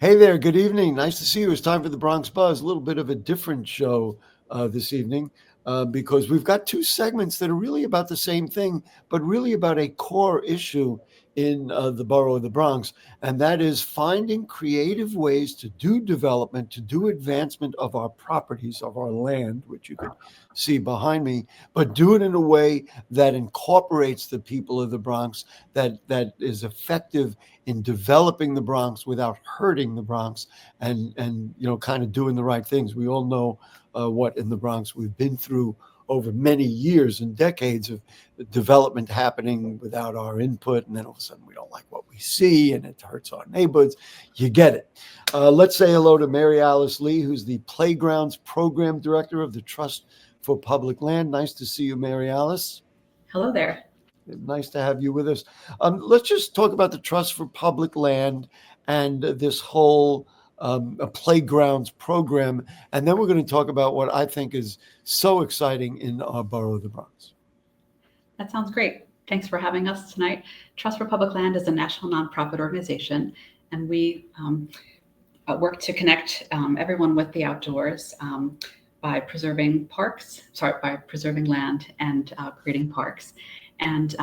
Hey there, good evening. Nice to see you. It's time for the Bronx Buzz. A little bit of a different show this evening because we've got two segments that are really about the same thing, but really about a core issue in the borough of the Bronx, and that is finding creative ways to do development, to do advancement of our properties, of our land, which you could see behind me, but do it in a way that incorporates the people of the Bronx, that is effective in developing the Bronx without hurting the Bronx, and kind of doing the right things. We all know what in the Bronx we've been through over many years and decades of development happening without our input, and then all of a sudden we don't like what we see and it hurts our neighborhoods. You get it. Let's say hello to Mary Alice Lee, who's the Playgrounds Program Director of the Trust for Public Land. Nice to see you, Mary Alice. Hello there. Nice to have you with us. Let's just talk about the Trust for Public Land and this whole playgrounds program. And then we're going to talk about what I think is so exciting in our borough of the Bronx. That sounds great. Thanks for having us tonight. Trust for Public Land is a national nonprofit organization, and we work to connect everyone with the outdoors by preserving land and creating parks. And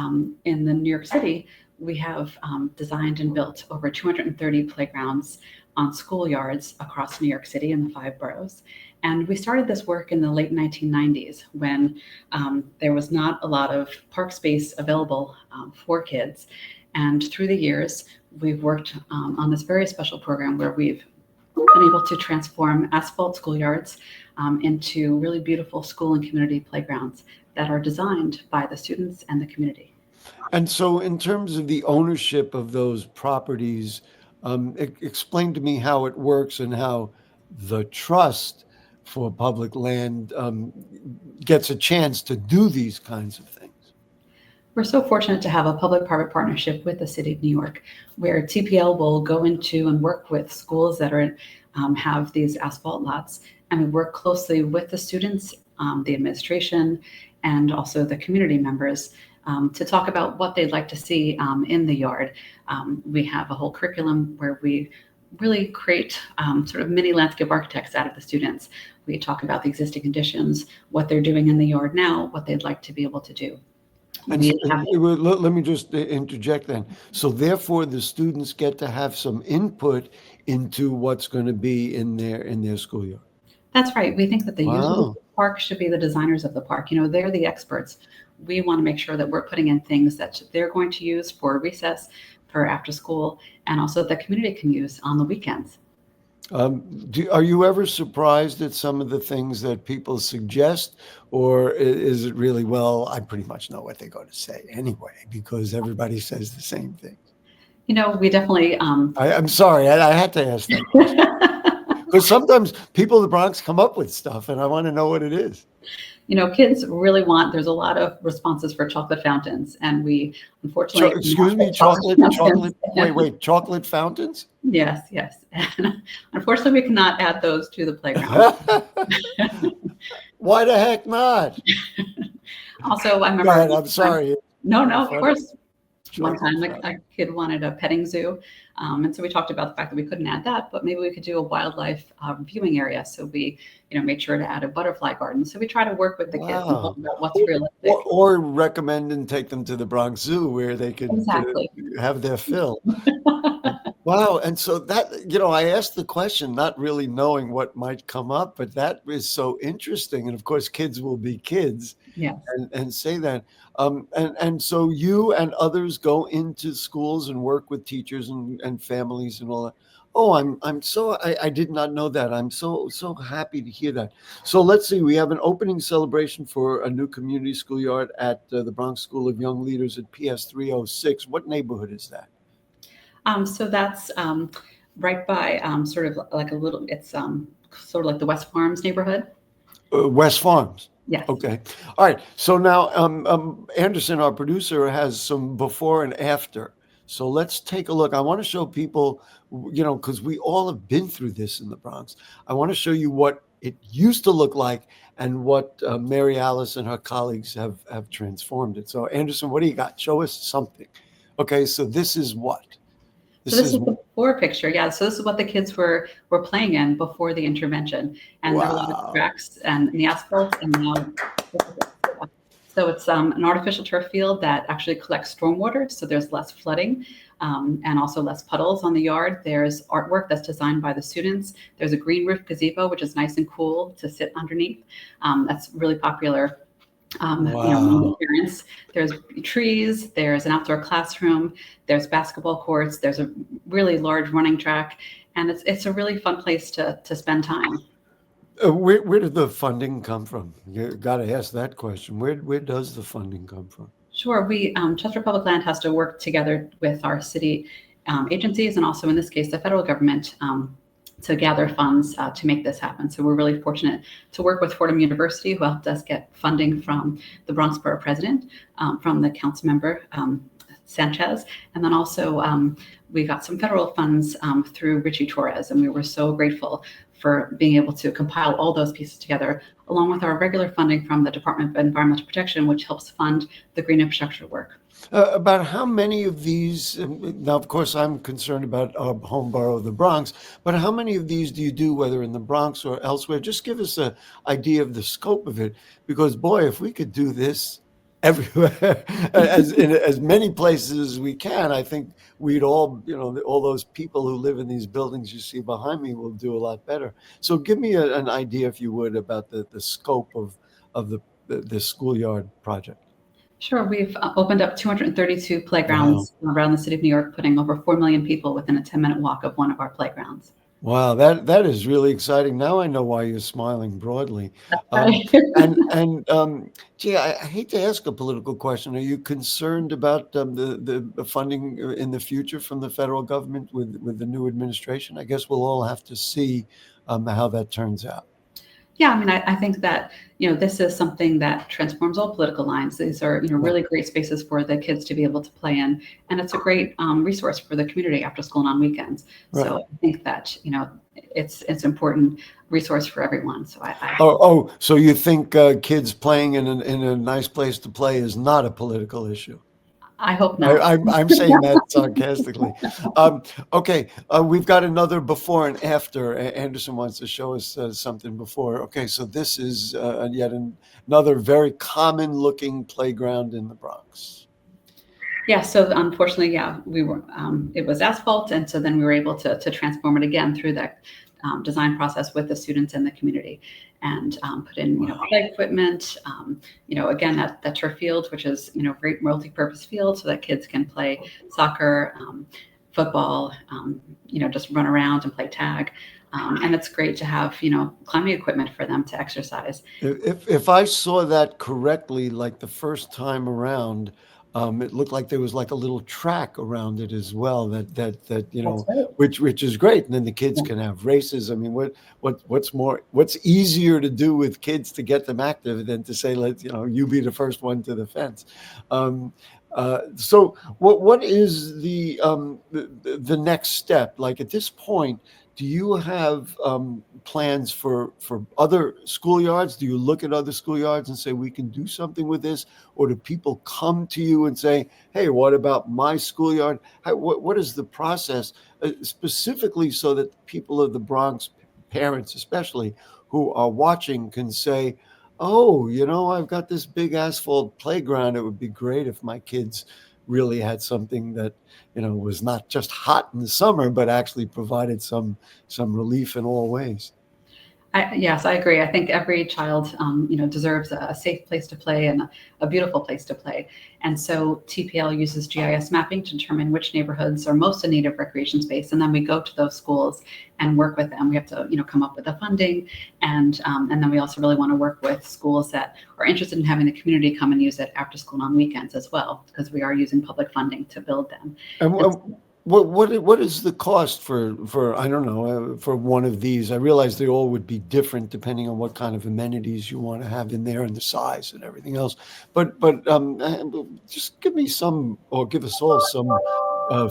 in the New York City, we have designed and built over 230 playgrounds on schoolyards across New York City in the 5 boroughs. And we started this work in the late 1990s when there was not a lot of park space available for kids. And through the years, we've worked on this very special program where we've been able to transform asphalt schoolyards into really beautiful school and community playgrounds that are designed by the students and the community. And so in terms of the ownership of those properties, explain to me how it works and how the Trust for Public Land gets a chance to do these kinds of things. We're so fortunate to have a public-private partnership with the City of New York, where TPL will go into and work with schools that have these asphalt lots, and we work closely with the students, the administration, and also the community members to talk about what they'd like to see in the yard. We have a whole curriculum where we really create sort of mini landscape architects out of the students. We talk about the existing conditions, what they're doing in the yard now, what they'd like to be able to do. And let me just interject then. So therefore, the students get to have some input into what's going to be in their schoolyard. That's right. We think that the users of the park should be the designers of the park. They're the experts. We want to make sure that we're putting in things that they're going to use for recess, for after school, and also the community can use on the weekends. Are you ever surprised at some of the things that people suggest, or is it really, well, I pretty much know what they're going to say anyway, because everybody says the same thing? We definitely... I'm sorry, I had to ask that question. Because sometimes people in the Bronx come up with stuff, and I want to know what it is. Kids really there's a lot of responses for chocolate fountains, and we unfortunately... Excuse me, chocolate? Wait, chocolate fountains? Yes. And unfortunately, we cannot add those to the playground. Why the heck not? Also, I remember... Go ahead, I'm sorry. No, of course. One time a kid wanted a petting zoo. And so we talked about the fact that we couldn't add that, but maybe we could do a wildlife viewing area. So we, made sure to add a butterfly garden. So we try to work with the kids and talk about what's realistic. Or recommend and take them to the Bronx Zoo where they could have their fill. Wow. And so that, I asked the question, not really knowing what might come up, but that is so interesting. And of course, kids will be kids. Yes. And say that. And so you and others go into schools and work with teachers and families and all that. Oh, I did not know that. I'm so happy to hear that. So let's see, we have an opening celebration for a new community schoolyard at the Bronx School of Young Leaders at PS 306. What neighborhood is that? So that's right by sort of like it's sort of like the West Farms neighborhood. West Farms. Yes. Okay. All right. So now Anderson, our producer, has some before and after. So let's take a look. I want to show people, because we all have been through this in the Bronx. I want to show you what it used to look like and what Mary Alice and her colleagues have transformed it. So Anderson, what do you got? Show us something. Okay. So this is what? This is Or picture, yeah. So this is what the kids were playing in before the intervention, and there were a lot of Wow. cracks and in the asphalt, and now. So it's an artificial turf field that actually collects stormwater, so there's less flooding and also less puddles on the yard. There's artwork that's designed by the students. There's a green roof gazebo, which is nice and cool to sit underneath. That's really popular. Among Wow. the parents. There's trees, there's an outdoor classroom, there's basketball courts, there's a really large running track, and it's a really fun place to spend time. Where did the funding come from? You got to ask that question. Where does the funding come from? Sure, we Chester Public Land has to work together with our city agencies and also in this case the federal government to gather funds to make this happen. So we're really fortunate to work with Fordham University, who helped us get funding from the Bronx Borough President, from the council member Sanchez, and then also we got some federal funds through Richie Torres, and we were so grateful for being able to compile all those pieces together, along with our regular funding from the Department of Environmental Protection, which helps fund the green infrastructure work. About how many of these, now, of course, I'm concerned about our home borough of the Bronx, but how many of these do you do, whether in the Bronx or elsewhere? Just give us an idea of the scope of it, because boy, if we could do this everywhere, as in as many places as we can, I think we'd all, all those people who live in these buildings you see behind me will do a lot better. So give me an idea, if you would, about the scope of the schoolyard project. Sure, we've opened up 232 Wow. playgrounds around the city of New York, putting over 4 million people within a 10-minute walk of one of our playgrounds. Wow, that is really exciting. Now I know why you're smiling broadly. Um, Right. gee, I hate to ask a political question. Are you concerned about the funding in the future from the federal government with the new administration? I guess we'll all have to see how that turns out. Yeah, I mean, I think that, this is something that transforms all political lines. These are, Right, really great spaces for the kids to be able to play in. And it's a great resource for the community after school and on weekends. right. So I think that, it's important resource for everyone. So So you think kids playing in a nice place to play is not a political issue? I hope I, not. I'm saying that sarcastically. Um, okay, we've got another before and after. Anderson wants to show us something before. Okay, so this is another very common looking playground in the Bronx. Yeah, so unfortunately, yeah, it was asphalt. And so then we were able to transform it again through that design process with the students in the community and put in, Wow. play equipment, again, that turf field, which is, great multi-purpose field so that kids can play soccer, football, just run around and play tag. And it's great to have, climbing equipment for them to exercise. If I saw that correctly, like the first time around, it looked like there was like a little track around it as well. That That's right. which is great. And then the kids Yeah. can have races. I mean, what's easier to do with kids to get them active than to say, let you be the first one to the fence. Um, so what is the next step? Like at this point, do you have plans for other schoolyards? Do you look at other schoolyards and say we can do something with this, or do people come to you and say, "Hey, what about my schoolyard?" What is the process specifically so that the people of the Bronx, parents especially, who are watching, can say, "Oh, I've got this big asphalt playground. It would be great if my kids really had something that was not just hot in the summer, but actually provided some relief in all ways." Yes, I agree. I think every child, deserves a safe place to play and a beautiful place to play. And so TPL uses GIS mapping to determine which neighborhoods are most in need of recreation space, and then we go to those schools and work with them. We have to, come up with the funding, and then we also really want to work with schools that are interested in having the community come and use it after school and on weekends as well, because we are using public funding to build them. And And what is the cost for I don't know, for one of these? I realize they all would be different depending on what kind of amenities you want to have in there and the size and everything else. But just give me some, or give us all some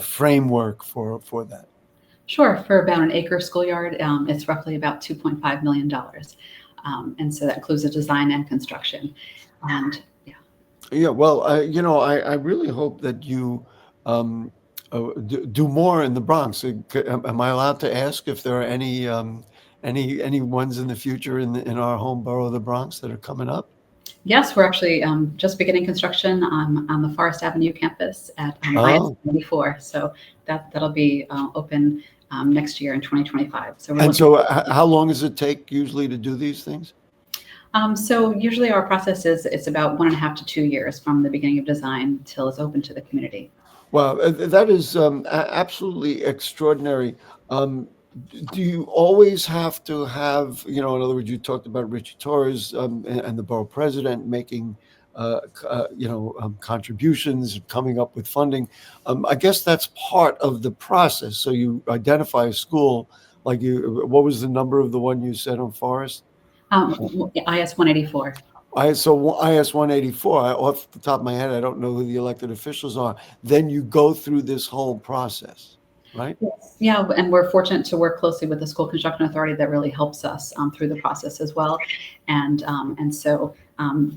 framework for that. Sure, for about an acre schoolyard, it's roughly about $2.5 million. And so that includes the design and construction. And yeah. Yeah, well, I really hope that you um, do more in the Bronx. Am I allowed to ask if there are any ones in the future in our home borough of the Bronx that are coming up? Yes, we're actually just beginning construction on the Forest Avenue campus at IS Oh, 24. So that'll be open next year in 2025. So we're and looking. so how long does it take usually to do these things? So usually our process is it's about 1.5 to 2 years from the beginning of design till it's open to the community. Wow, that is absolutely extraordinary. Do you always have to have, in other words, you talked about Richie Torres and the borough president making, contributions, coming up with funding. I guess that's part of the process. So you identify a school, what was the number of the one you said on Forest? IS 184. IS 184, off the top of my head, I don't know who the elected officials are. Then you go through this whole process, right? Yes. Yeah, and we're fortunate to work closely with the school construction authority that really helps us through the process as well, and so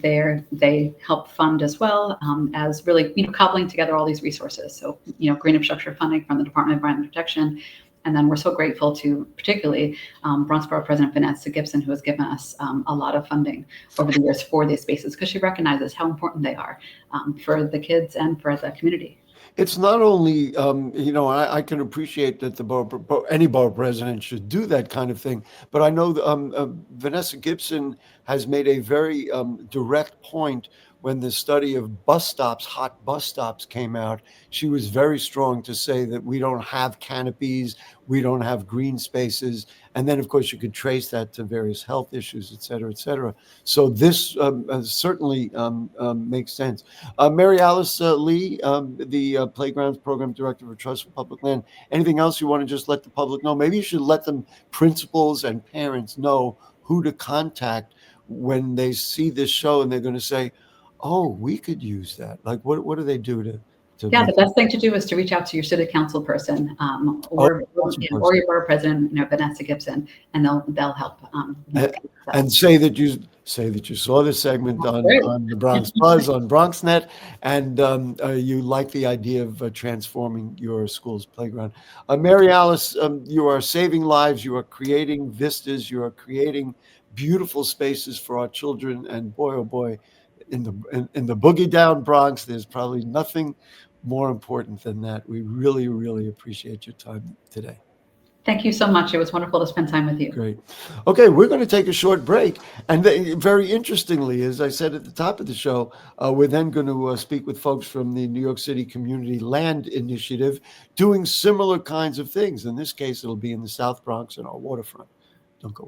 they help fund as well as really cobbling together all these resources. So green infrastructure funding from the Department of Environmental Protection, and then we're so grateful to particularly Bronx Borough President Vanessa Gibson, who has given us a lot of funding over the years for these spaces because she recognizes how important they are for the kids and for the community. It's not only, I can appreciate that any borough president should do that kind of thing, but I know Vanessa Gibson has made a very direct point when the study of bus stops, hot bus stops came out. She was very strong to say that we don't have canopies, we don't have green spaces. And then, of course, you could trace that to various health issues, et cetera, et cetera. So this certainly makes sense. Mary Alice Lee, the Playgrounds Program Director for Trust for Public Land. Anything else you want to just let the public know? Maybe you should let them, principals and parents, know who to contact when they see this show and they're going to say, "Oh, we could use that." Like, what do they do to Yeah, make the best thing to do is to reach out to your city council person oh, or council person? or your borough president, Vanessa Gibson, and they'll help. And say that you saw this segment Great. on the Bronx Buzz on BronxNet, and you like the idea of transforming your school's playground. Mary Alice, you are saving lives. You are creating vistas. You are creating beautiful spaces for our children. And boy, oh boy, in the boogie down Bronx, there's probably nothing more important than that. We really, really appreciate your time today. Thank you so much. It was wonderful to spend time with you. Great. Okay, we're going to take a short break. And very interestingly, as I said at the top of the show, we're then going to speak with folks from the New York City Community Land Initiative doing similar kinds of things. In this case, it'll be in the South Bronx and our waterfront. Don't go away.